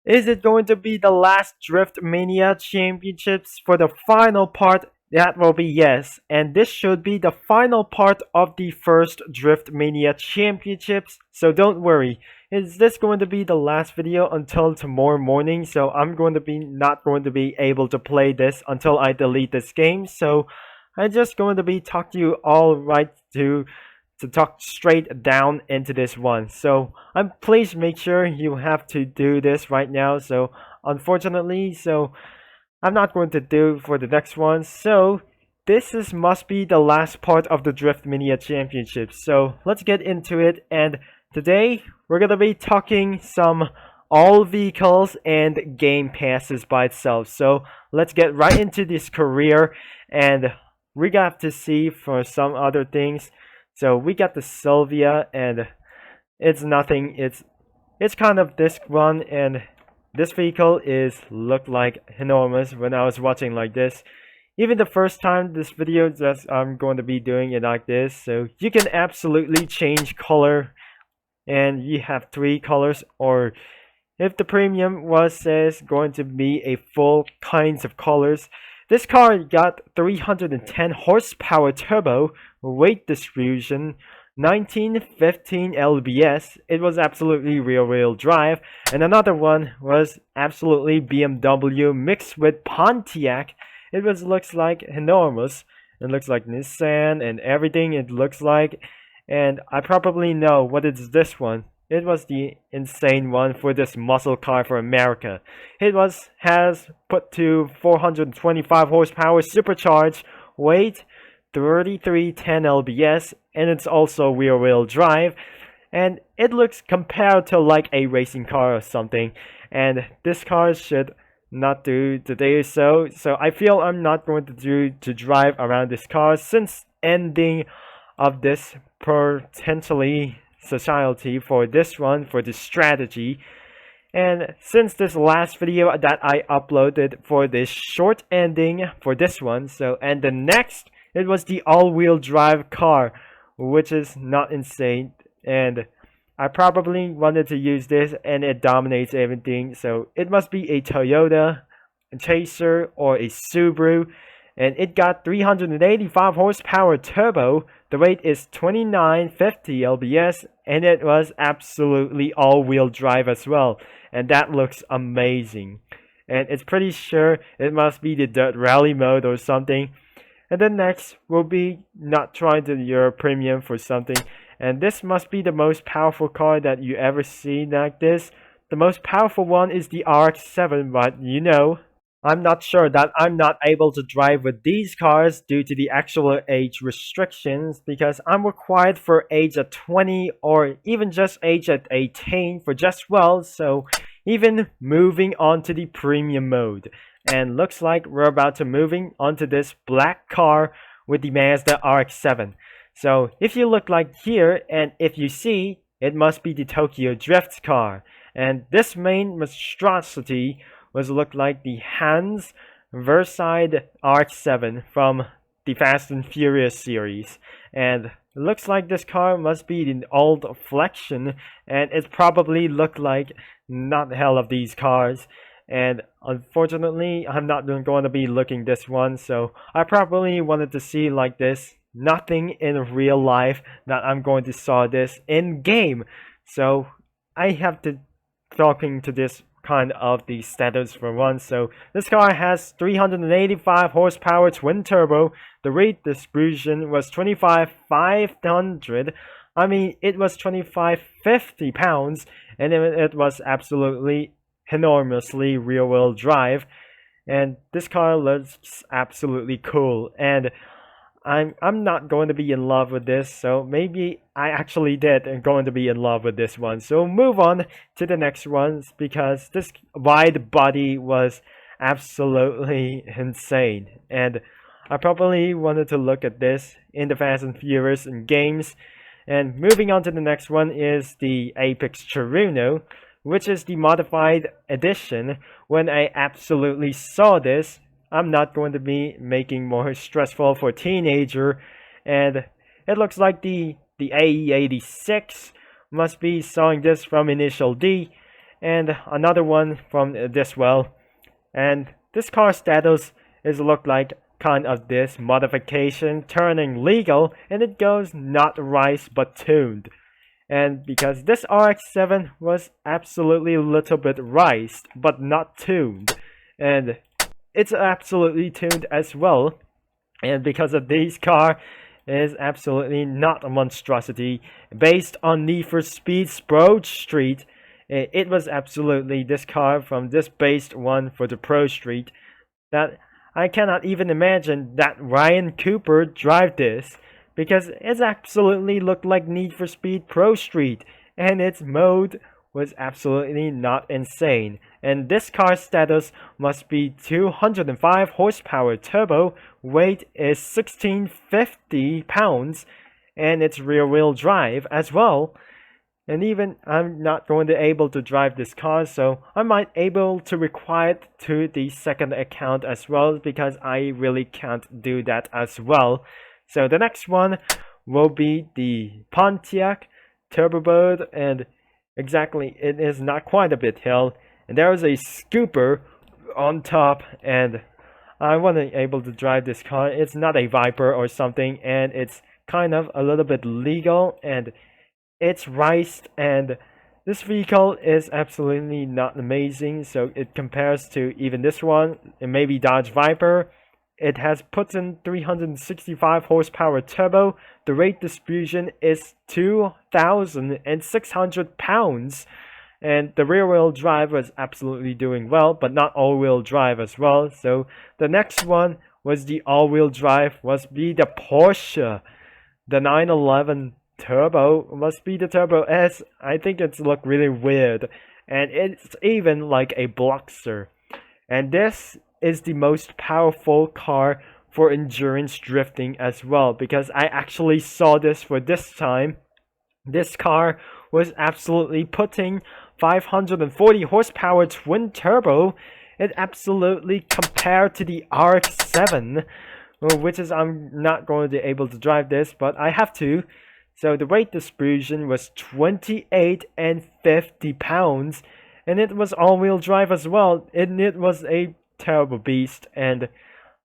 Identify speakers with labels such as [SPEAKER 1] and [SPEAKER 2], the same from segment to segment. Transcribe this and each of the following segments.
[SPEAKER 1] Is it going to be the last Drift Mania Championships for the final part? That will be yes, and this should be the final part of the first Drift Mania Championships, so don't worry. Is this going to be the last video until tomorrow morning? So I'm going to be not going to be able to play this until I delete this game, so I'm just going to be talk to you all right to talk straight down into this one. So please make sure you have to do this right now. So unfortunately, I'm not going to do for the next one. So this is must be the last part of the Drift Mania Championship. So let's get into it. And today we're gonna be talking some all vehicles and game passes by itself. So let's get right into this career, and we got to see for some other things. So we got the Sylvia, and it's nothing. It's kind of this one, and this vehicle is looked like enormous when I was watching like this. Even the first time this video, just I'm going to be doing it like this. So you can absolutely change color, and you have three colors, or if the premium was says going to be a full kinds of colors. This car got 310 horsepower turbo, weight distribution, 1915 lbs. It was absolutely rear-wheel drive, and another one was absolutely BMW mixed with Pontiac. It was looks like enormous. It looks like Nissan and everything. It looks like, and I probably know what is this one. It was the insane one for this muscle car for America. It has put to 425 horsepower supercharged, weight 3310 lbs, and it's also rear wheel drive, and it looks compared to like a racing car or something, and this car should not do today. So I feel I'm not going to drive around this car since ending of this potentially society for this one, for this strategy. And since this last video that I uploaded for this short ending for this one, so and the next it was the all-wheel drive car, which is not insane, and I probably wanted to use this, and it dominates everything. So it must be a Toyota, a Chaser, or a Subaru, and it got 385 horsepower turbo. The weight is 2950 lbs, and it was absolutely all-wheel drive as well, and that looks amazing. And it's pretty sure it must be the dirt rally mode or something. And then next will be not trying to your premium for something, and this must be the most powerful car that you ever see like this. The most powerful one is the RX-7, but you know, I'm not sure that I'm not able to drive with these cars due to the actual age restrictions, because I'm required for age at 20 or even just age at 18 for just well. So even moving on to the premium mode, and looks like we're about to moving onto this black car with the Mazda RX-7. So if you look like here, and if you see, it must be the Tokyo Drift car, and this main monstrosity was look like the Hans Verside RX-7 from the Fast and Furious series, and it looks like this car must be the old flexion, and it probably looked like not the hell of these cars. And unfortunately, I'm not going to be looking this one, so I probably wanted to see like this. Nothing in real life that I'm going to saw this in game. So I have to talking to this kind of the status for one. So this car has 385 horsepower twin turbo. The weight distribution was 25,500. I mean, it was 2550 pounds, and it was absolutely enormously rear-wheel drive. And this car looks absolutely cool, and I'm not going to be in love with this, so maybe I actually did and going to be in love with this one. So move on to the next ones, because this wide body was absolutely insane, and I probably wanted to look at this in the Fast and Furious and games. And moving on to the next one is the Apex Cheruno, which is the modified edition. When I absolutely saw this, I'm not going to be making more stressful for teenager, and it looks like the AE86 must be sawing this from Initial D, and another one from this well. And this car status is look like kind of this modification turning legal, and it goes not rice but tuned. And because this RX-7 was absolutely a little bit riced but not tuned, and it's absolutely tuned as well. And because of this car is absolutely not a monstrosity based on Need for Speed Pro Street, it was absolutely this car from this based one for the Pro Street that I cannot even imagine that Ryan Cooper drive this, because it absolutely looked like Need for Speed Pro Street, and its mode was absolutely not insane. And this car's status must be 205 horsepower turbo, weight is 1650 pounds, and it's rear wheel drive as well. And even I'm not going to able to drive this car, so I might able to require it to the second account as well, because I really can't do that as well. So the next one will be the Pontiac Turbo Bird, and exactly it is not quite a bit hill, and there is a scooper on top, and I wasn't able to drive this car. It's not a Viper or something, and it's kind of a little bit legal, and it's riced, and this vehicle is absolutely not amazing, so it compares to even this one, and maybe Dodge Viper. It has put in 365 horsepower turbo. The weight distribution is 2,600 pounds. And the rear wheel drive was absolutely doing well, but not all wheel drive as well. So the next one was the all wheel drive, must be the Porsche. The 911 Turbo must be the Turbo S. I think it's look really weird. And it's even like a Boxer. And this is the most powerful car for endurance drifting as well, because I actually saw this for this time. This car was absolutely putting 540 horsepower twin turbo. It absolutely compared to the RX-7, which is I'm not going to be able to drive this, but I have to. So the weight distribution was 28 and 50 pounds, and it was all-wheel drive as well, and it was a terrible beast, and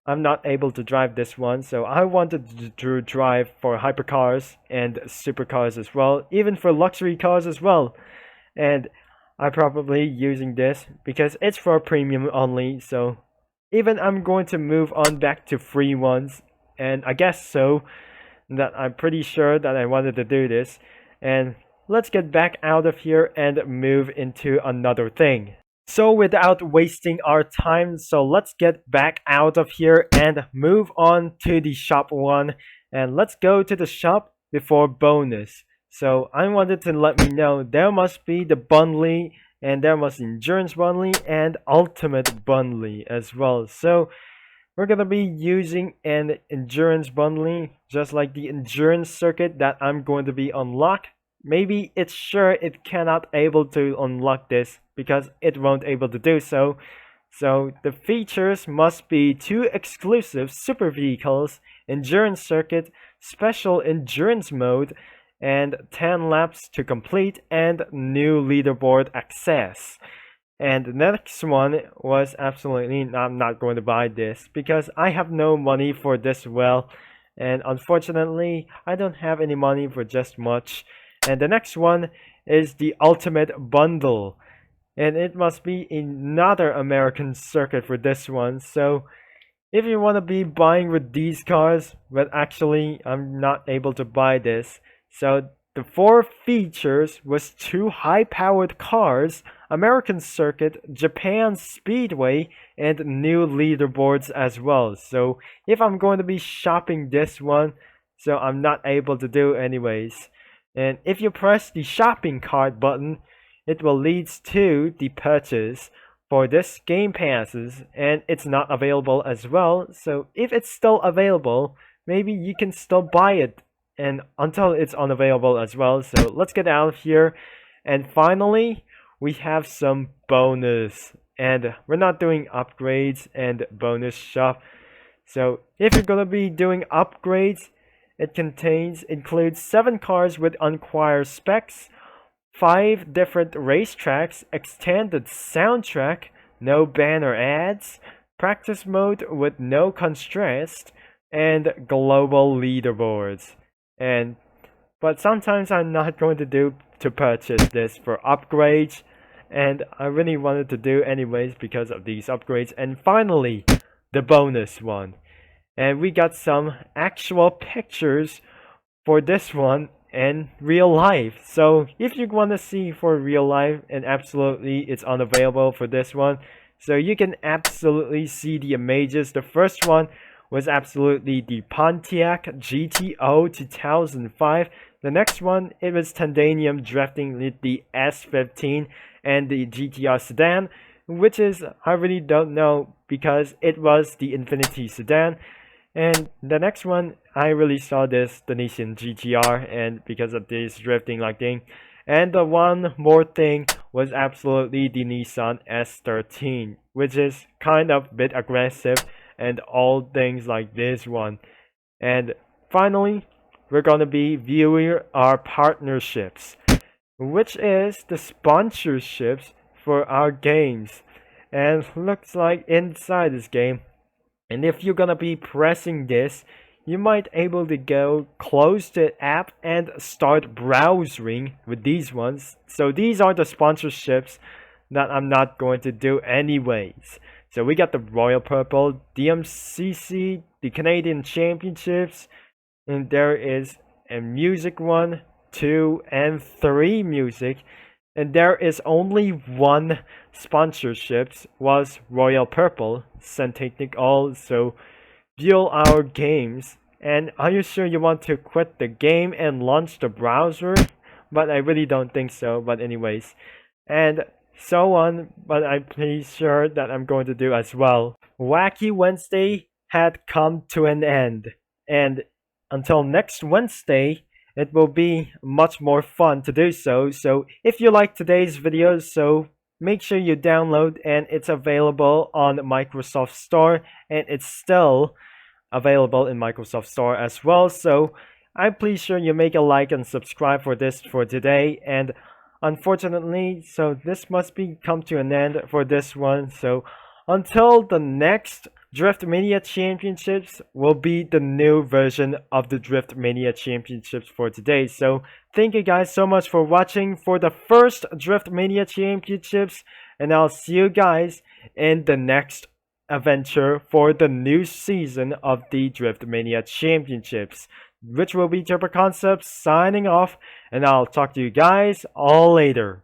[SPEAKER 1] I'm not able to drive this one, so I wanted to drive for hypercars and supercars as well, even for luxury cars as well. And I'm probably using this because it's for premium only, so even I'm going to move on back to free ones, and I guess so, that I'm pretty sure that I wanted to do this. And let's get back out of here and move into another thing. So without wasting our time, so let's get back out of here and move on to the shop one. And let's go to the shop before bonus. So I wanted to let me know there must be the bundly, and there must endurance bundly and ultimate bundly as well. So we're gonna be using an endurance bundling, just like the endurance circuit that I'm going to be unlocked. Maybe it's sure it cannot able to unlock this because it won't able to do so. So the features must be 2 exclusive super vehicles, endurance circuit, special endurance mode, and 10 laps to complete, and new leaderboard access. And the next one was absolutely, I'm not going to buy this because I have no money for this well, and unfortunately I don't have any money for just much. And the next one is the ultimate bundle, and it must be another American circuit for this one. So if you want to be buying with these cars, but actually I'm not able to buy this. So the 4 features was 2 high-powered cars, American circuit, Japan Speedway, and new leaderboards as well. So if I'm going to be shopping this one, so I'm not able to do anyways. And if you press the shopping cart button, it will lead to the purchase for this game passes, and it's not available as well. So if it's still available, maybe you can still buy it, and until it's unavailable as well. So let's get out of here. And finally, we have some bonus, and we're not doing upgrades and bonus shop. So if you're gonna be doing upgrades, it includes 7 cars with unacquired specs, 5 different racetracks, extended soundtrack, no banner ads, practice mode with no constraints, and global leaderboards. And but sometimes I'm not going to purchase this for upgrades, and I really wanted to do anyways because of these upgrades. And finally, the bonus one. And we got some actual pictures for this one in real life. So if you want to see for real life, and absolutely it's unavailable for this one, so you can absolutely see the images. The first one was absolutely the Pontiac GTO 2005. The next one, it was Tandanium drifting with the S15 and the GTR sedan, which is, I really don't know because it was the Infinity sedan. And the next one, I really saw this, the Nissan GTR, and because of this drifting like thing. And the one more thing was absolutely the Nissan S13, which is kind of a bit aggressive and all things like this one. And finally, we're gonna be viewing our partnerships, which is the sponsorships for our games. And looks like inside this game, and if you're gonna be pressing this, you might able to go close the app and start browsing with these ones. So these are the sponsorships that I'm not going to do anyways. So we got the Royal Purple, DMCC, the Canadian Championships, and there is a music 1, 2, and 3 music. And there is only one sponsorships was Royal Purple, Santechnic also view our games. And are you sure you want to quit the game and launch the browser? But I really don't think so, but anyways. And so on, but I'm pretty sure that I'm going to do as well. Wacky Wednesday had come to an end. And until next Wednesday, it will be much more fun to do so. So if you like today's videos, so make sure you download, and it's available on Microsoft Store, and it's still available in Microsoft Store as well. So I'm please sure you make a like and subscribe for this for today. And unfortunately, so this must be come to an end for this one. So until the next Drift Mania Championships will be the new version of the Drift Mania Championships for today. So thank you guys so much for watching for the first Drift Mania Championships, and I'll see you guys in the next adventure for the new season of the Drift Mania Championships, which will be Turbo Concepts signing off, and I'll talk to you guys all later.